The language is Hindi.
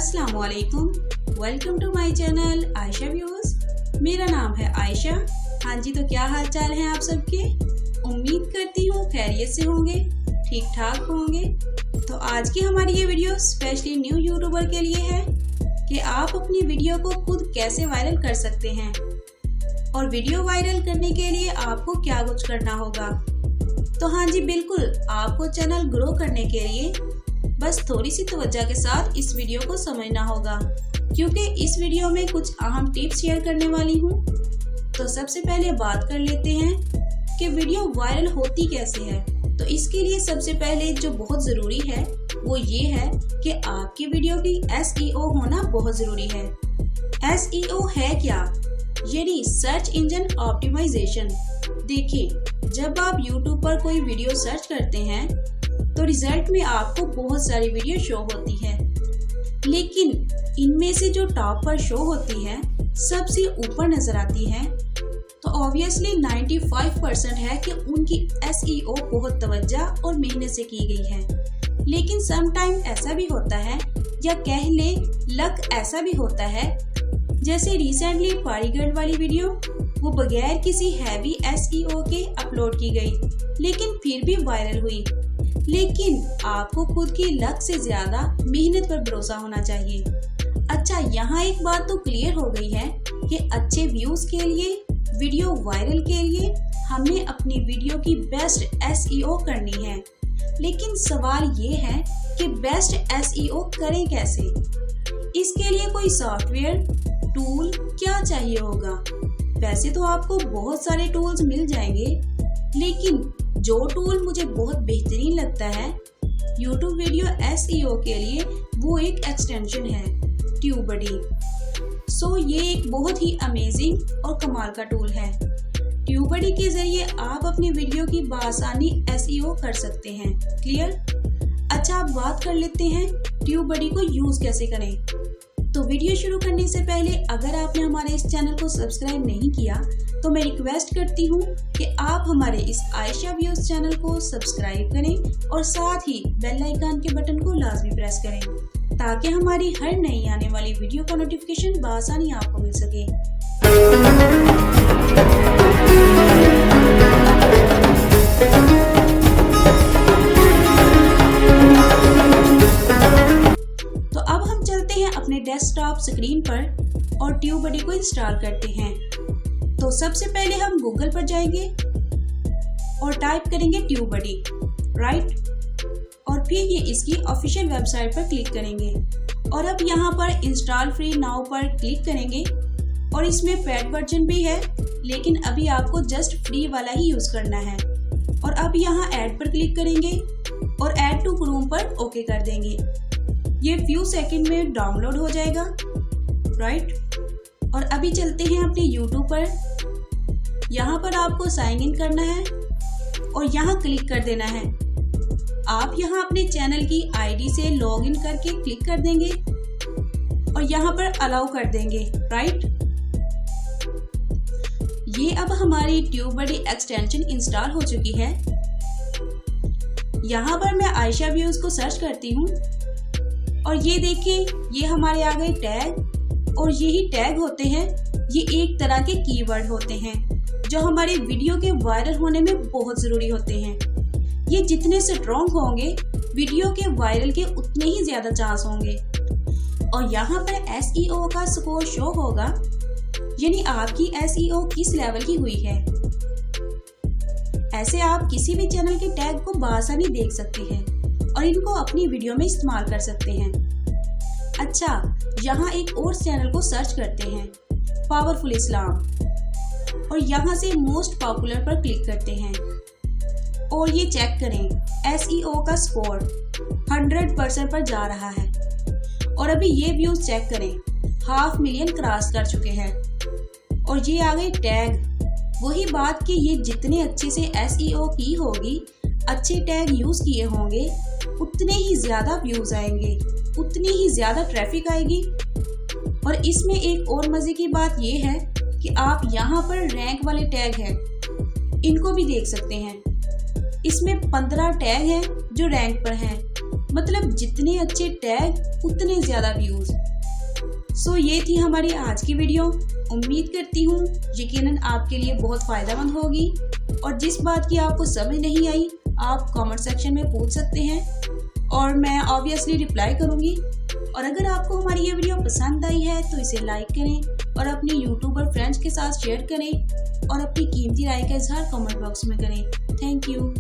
अस्सलाम वालेकुम, welcome to my channel Ayesha views. मेरा नाम है आयशा। हाँ जी, तो क्या हाल चाल है आप सबके? उम्मीद करती हूँ खैरियत से होंगे, ठीक ठाक होंगे। तो आज की हमारी ये वीडियो स्पेशली न्यू यूट्यूबर के लिए है कि आप अपनी वीडियो को खुद कैसे वायरल कर सकते हैं और वीडियो वायरल करने के लिए आपको क्या कुछ करना होगा। तो हाँ जी बिल्कुल, आपको चैनल ग्रो करने के लिए बस थोड़ी सी तवज्जो के साथ इस वीडियो को समझना होगा, क्योंकि इस वीडियो में कुछ अहम टिप्स शेयर करने वाली हूँ। तो सबसे पहले बात कर लेते हैं कि वीडियो वायरल होती कैसे है। तो इसके लिए सबसे पहले जो बहुत ज़रूरी है वो ये है कि आपकी वीडियो की SEO होना बहुत ज़रूरी है। SEO है क्या? यानी सर्च इंजन ऑप्टिमाइजेशन। देखिए, जब आप YouTube पर कोई वीडियो सर्च करते हैं तो रिजल्ट में आपको बहुत सारी वीडियो शो होती है, लेकिन इनमें से जो टॉप पर शो होती है, सबसे ऊपर नजर आती है, तो ऑब्वियसली 95% है कि उनकी SEO बहुत तवज्जो और मेहनत से की गई है। लेकिन सम टाइम ऐसा भी होता है, या कह ले लक ऐसा भी होता है, जैसे रिसेंटली पारीगढ़ वाली वीडियो, वो बगैर किसी हैवी SEO के अपलोड की गई, लेकिन फिर भी वायरल हुई। लेकिन आपको खुद की लक से ज्यादा मेहनत पर भरोसा होना चाहिए। अच्छा, यहाँ एक बात तो क्लियर हो गई है कि अच्छे व्यूज के लिए, वीडियो वायरल के लिए हमें अपनी वीडियो की बेस्ट SEO करनी है। लेकिन सवाल ये है कि बेस्ट SEO करें कैसे? इसके लिए कोई सॉफ्टवेयर, टूल क्या चाहिए होगा? वैसे तो आपको बहुत सारे टूल्स मिल जाएंगे, लेकिन जो टूल मुझे बहुत बेहतरीन लगता है YouTube वीडियो SEO के लिए, वो एक एक्सटेंशन है TubeBuddy। सो ये एक बहुत ही अमेजिंग और कमाल का टूल है। TubeBuddy के जरिए आप अपनी वीडियो की बआसानी SEO कर सकते हैं। क्लियर? अच्छा, अब बात कर लेते हैं TubeBuddy को यूज कैसे करें। तो वीडियो शुरू करने से पहले अगर आपने हमारे इस चैनल को सब्सक्राइब नहीं किया तो मैं रिक्वेस्ट करती हूँ कि आप हमारे इस आयशा व्यूज चैनल को सब्सक्राइब करें और साथ ही बेल आइकन के बटन को लाजमी प्रेस करें, ताकि हमारी हर नई आने वाली वीडियो का नोटिफिकेशन बआसानी आपको मिल सके। तो अब हम चलते हैं अपने डेस्कटॉप स्क्रीन पर और TubeBuddy को इंस्टॉल करते हैं। तो सबसे पहले हम गूगल पर जाएंगे और टाइप करेंगे TubeBuddy, राइट? और फिर ये इसकी ऑफिशियल वेबसाइट पर क्लिक करेंगे और अब यहाँ पर इंस्टॉल फ्री नाउ पर क्लिक करेंगे। और इसमें पेड वर्जन भी है, लेकिन अभी आपको जस्ट फ्री वाला ही यूज करना है। और अब यहाँ ऐड पर क्लिक करेंगे और ऐड टू क्रोम पर ओके कर देंगे। ये फ्यू सेकंड में डाउनलोड हो जाएगा, राइट? और अभी चलते हैं अपने YouTube पर। यहाँ पर आपको साइन इन करना है और यहाँ क्लिक कर देना है। आप यहाँ अपने चैनल की ID से लॉग इन करके क्लिक कर देंगे और यहाँ पर अलाउ कर देंगे, राइट? ये अब हमारी TubeBuddy एक्सटेंशन इंस्टॉल हो चुकी है। यहाँ पर मैं आयशा व्यूज को सर्च करती हूँ और ये देखिए, ये हमारे आ गए टैग। और यही टैग होते हैं, ये एक तरह के कीवर्ड होते हैं जो हमारे वीडियो के वायरल होने में बहुत ज़रूरी होते हैं। ये जितने स्ट्रॉन्ग होंगे, वीडियो के वायरल के उतने ही ज़्यादा चांस होंगे। और यहाँ पर SEO का स्कोर शो होगा, यानी आपकी SEO किस लेवल की हुई है। ऐसे आप किसी भी चैनल के टैग को बआसानी देख सकते हैं और इनको अपनी वीडियो में इस्तेमाल कर सकते हैं। अच्छा, यहाँ एक और चैनल को सर्च करते हैं, पावरफुल इस्लाम, और यहाँ से मोस्ट पॉपुलर पर क्लिक करते हैं और ये चेक करें, SEO का स्कोर 100% पर जा रहा है। और अभी ये व्यूज चेक करें, 500,000 क्रॉस कर चुके हैं। और ये आ गए टैग। वही बात कि ये जितने अच्छे से SEO की होगी, अच्छे टैग यूज किए होंगे, उतने ही ज्यादा व्यूज आएंगे, उतनी ही ज्यादा ट्रैफिक आएगी। और इसमें एक और मजे की बात ये है कि आप यहाँ पर रैंक वाले टैग हैं, इनको भी देख सकते हैं। इसमें 15 टैग हैं जो रैंक पर हैं, मतलब जितने अच्छे टैग उतने ज़्यादा व्यूज़। सो ये थी हमारी आज की वीडियो। उम्मीद करती हूँ यकीनन आपके लिए बहुत फ़ायदेमंद होगी, और जिस बात की आपको समझ नहीं आई आप कमेंट सेक्शन में पूछ सकते हैं और मैं ऑब्वियसली रिप्लाई करूँगी। और अगर आपको हमारी ये वीडियो पसंद आई है तो इसे लाइक करें और अपने यूट्यूबर फ्रेंड्स के साथ शेयर करें और अपनी कीमती राय का इजहार कमेंट बॉक्स में करें। Thank you.